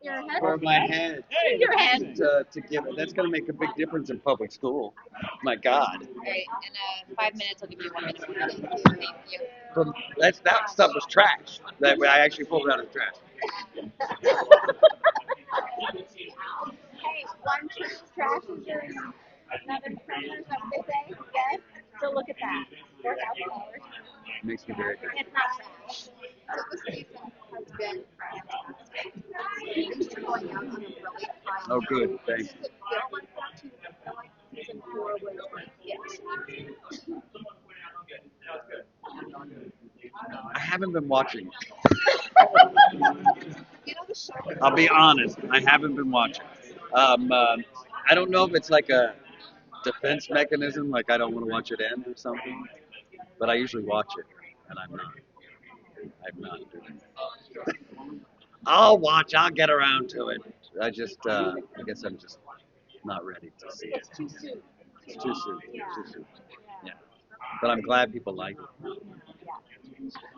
Your head? for my head. Your head. To give it. That's going to make a big difference in public school. My God. All right, in 5 minutes, I'll give you 1 minute. Thank you. From that stuff was trash. That I actually pulled it out of the trash. Hey, one person's trash is another treasure, so they say. Yes. So look at that. $4,000. Makes me very happy. It's not trash. So this season has been fantastic. Things are going out on a really high Oh, note. good. Thanks. Does it feel like that to you? I feel like season 4 was like it. I haven't been watching. You know the show. I'll be honest. I haven't been watching. I don't know if it's like a defense mechanism, like I don't want to watch it end or something. But I usually watch it, and I'm not. I'm not doing it. I'll watch. I'll get around to it. I guess I'm just not ready to see it. It's too soon. It's too soon. Yeah. Too soon. Yeah. But I'm glad people like it.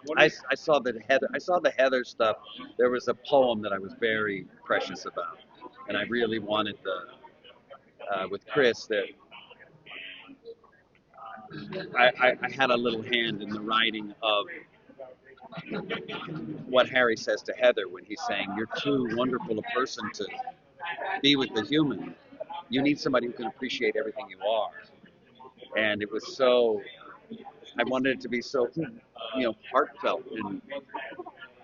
Yeah. I saw the Heather. I saw the Heather stuff. There was a poem that I was very precious about, and I really wanted with Chris that I had a little hand in the writing of what Harry says to Heather when he's saying, "You're too wonderful a person to be with the human. You need somebody who can appreciate everything you are." And it was so. I wanted it to be so, heartfelt,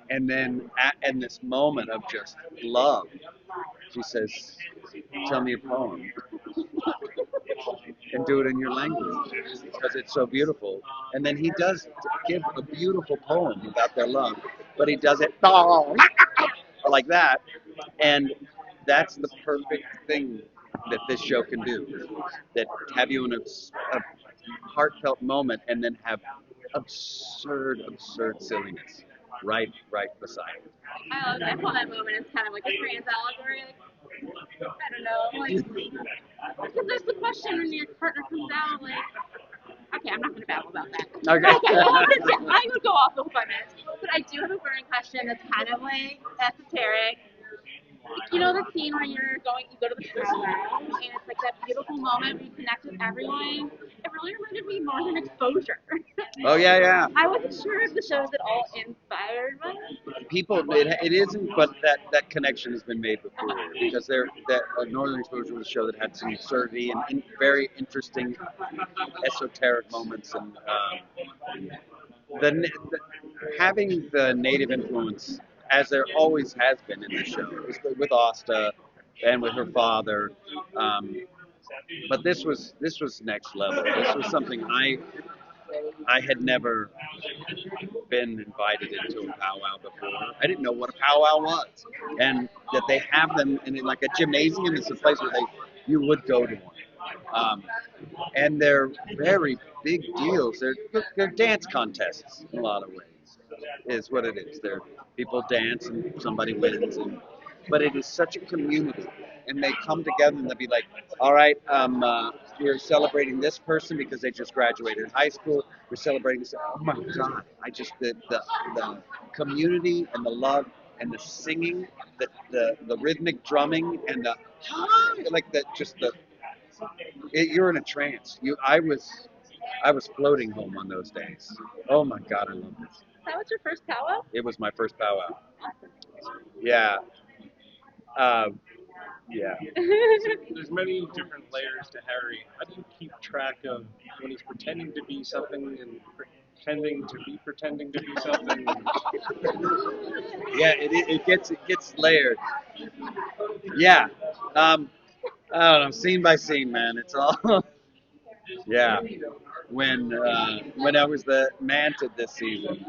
and then in this moment of just love, she says, "Tell me a poem and do it in your language because it's so beautiful." And then he does give a beautiful poem about their love, but he does it like that, and that's the perfect thing that this show can do. That have you in a heartfelt moment, and then have absurd silliness right beside it. I love that. I call that moment as kind of like a trans allegory. Like, I don't know, like, because there's the question when your partner comes out, like, okay, I'm not going to babble about that. Okay. I would go off the 5 minutes. But I do have a burning question that's kind of like esoteric. You know the scene where you go to the powwow, and it's like that beautiful moment where you connect with everyone? It really reminded me more than Exposure. Oh yeah. I wasn't sure if the show was at all inspired by it. People, it isn't, but that connection has been made before because Northern Exposure was a show that had some absurdity and very interesting esoteric moments, and the having the native influence as there always has been in the show with Asta and with her father. But this was next level. This was something I had never been invited into a powwow before. I didn't know what a powwow was, and that they have them in like a gymnasium. It's a place where you would go to one, and they're very big deals. They're dance contests in a lot of ways, is what it is. People dance and somebody wins, but it is such a community, and they come together and they'll be like, all right, we're celebrating this person because they just graduated high school. We're celebrating this. Oh my God! The community and the love and the singing, the rhythmic drumming and the like that just you're in a trance. I was floating home on those days. Oh my God, I love this. That was your first powwow? It was my first powwow. Yeah. Um, yeah. There's many different layers to Harry. How do you keep track of when he's pretending to be something and pretending to be something? Yeah, it gets layered. Yeah. I don't know, scene by scene, man. It's all. Yeah. When I was the Manted this season,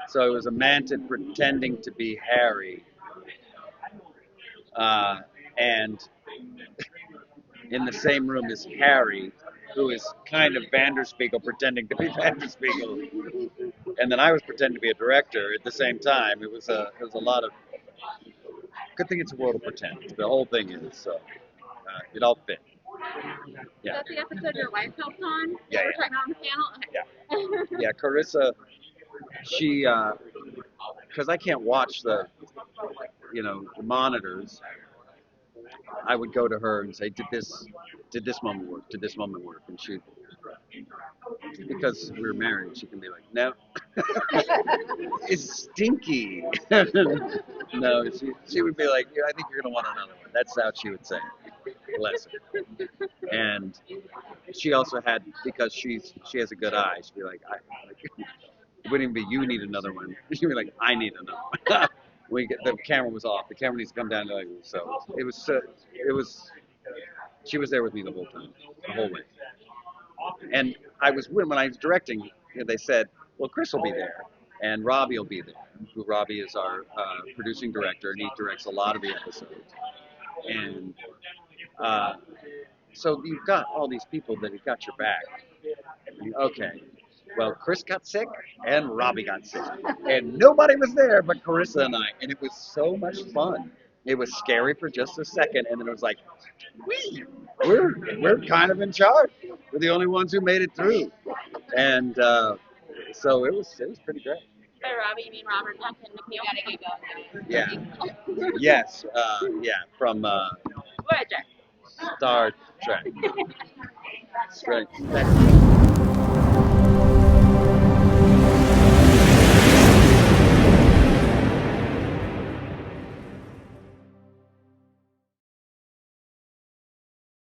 so it was a Manted pretending to be Harry, and in the same room as Harry, who is kind of Vanderspiegel pretending to be Vanderspiegel, and then I was pretending to be a director at the same time. It was a lot of. Good thing it's a world of pretend. The whole thing is so. It all fit. Yeah. That's the episode your wife helped on? Yeah, We're yeah. talking on the panel? Okay. Yeah, Carissa, she, because I can't watch the monitors, I would go to her and say, did this moment work? Did this moment work? And she, because we were married, she can be like, no, it's stinky. No, she would be like, yeah, I think you're gonna want another one. That's how she would say it. Bless her. And she also had, because she has a good eye. She'd be like, it wouldn't even be you need another one. She'd be like, I need another one. The camera was off. The camera needs to come down. Like, so it was. She was there with me the whole time, the whole way. And when I was directing, they said, well, Chris will be there, and Robbie will be there. Robbie is our producing director, and he directs a lot of the episodes. And so you've got all these people that have got your back. Okay, well, Chris got sick, and Robbie got sick, and nobody was there but Carissa and I, and it was so much fun. It was scary for just a second, and then it was like, we're kind of in charge. We're the only ones who made it through, and so it was pretty great. By Robbie, you mean Robert Duncan McNeil? Gotta get going. Yeah. Yes. Yeah. From Voyager. Star Trek. Right.